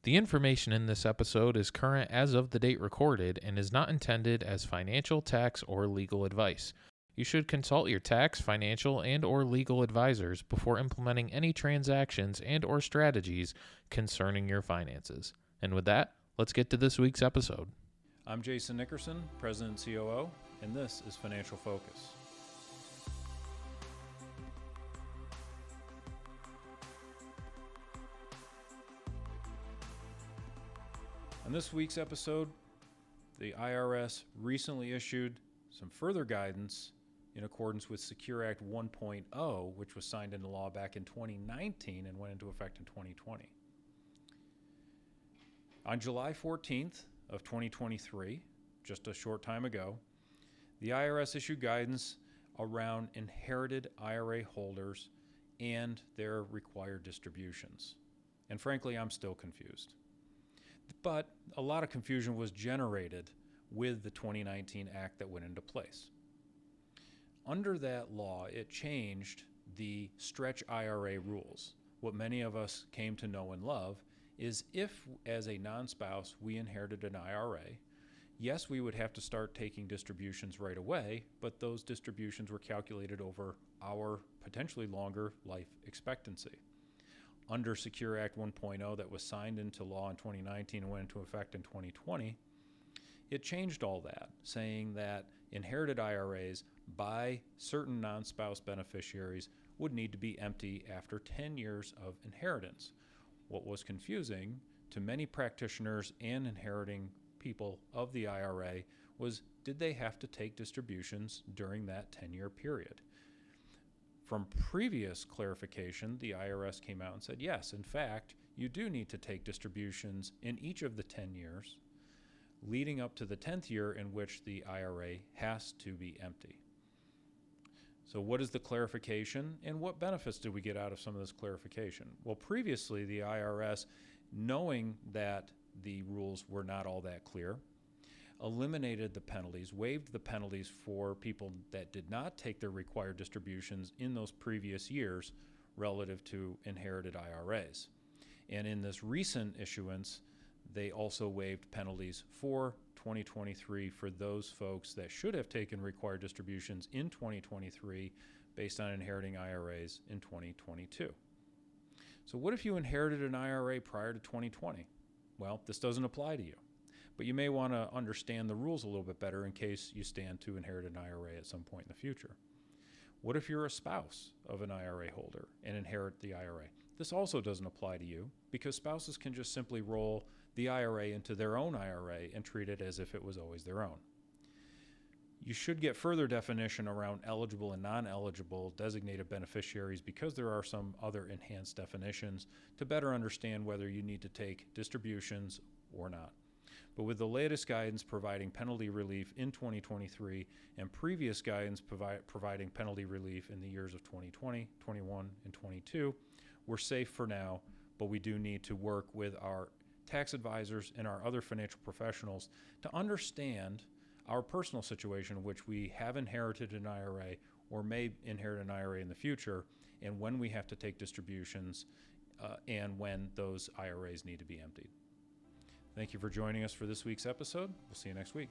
The information in this episode is current as of the date recorded and is not intended as financial, tax, or legal advice. You should consult your tax, financial, and or legal advisors before implementing any transactions and or strategies concerning your finances. And with that, let's get to this week's episode. I'm Jason Nickerson, President and COO, and this is Financial Focus. On this week's episode, the IRS recently issued some further guidance in accordance with Secure Act 1.0, which was signed into law back in 2019 and went into effect in 2020. On July 14th of 2023, just a short time ago, the IRS issued guidance around inherited IRA holders and their required distributions. And frankly, I'm still confused. But a lot of confusion was generated with the 2019 Act that went into place. Under that law, it changed the stretch IRA rules. What many of us came to know and love is if, as a non-spouse, we inherited an IRA, yes, we would have to start taking distributions right away, but those distributions were calculated over our potentially longer life expectancy. Under Secure Act 1.0 that was signed into law in 2019 and went into effect in 2020, it changed all that, saying that inherited IRAs by certain non-spouse beneficiaries would need to be empty after 10 years of inheritance. What was confusing to many practitioners and inheriting people of the IRA was, did they have to take distributions during that 10-year period? From previous clarification, the IRS came out and said, yes, in fact, you do need to take distributions in each of the 10 years, leading up to the 10th year in which the IRA has to be empty. So what is the clarification, and what benefits did we get out of some of this clarification? Well, previously, the IRS, knowing that the rules were not all that clear, eliminated the penalties, waived the penalties for people that did not take their required distributions in those previous years relative to inherited IRAs. And in this recent issuance, they also waived penalties for 2023 for those folks that should have taken required distributions in 2023 based on inheriting IRAs in 2022. So what if you inherited an IRA prior to 2020? Well, this doesn't apply to you. But you may want to understand the rules a little bit better in case you stand to inherit an IRA at some point in the future. What if you're a spouse of an IRA holder and inherit the IRA? This also doesn't apply to you because spouses can just simply roll the IRA into their own IRA and treat it as if it was always their own. You should get further definition around eligible and non-eligible designated beneficiaries because there are some other enhanced definitions to better understand whether you need to take distributions or not. But with the latest guidance providing penalty relief in 2023 and previous guidance providing penalty relief in the years of 2020, 21, and 22, we're safe for now, but we do need to work with our tax advisors and our other financial professionals to understand our personal situation in which we have inherited an IRA or may inherit an IRA in the future, and when we have to take distributions and when those IRAs need to be emptied. Thank you for joining us for this week's episode. We'll see you next week.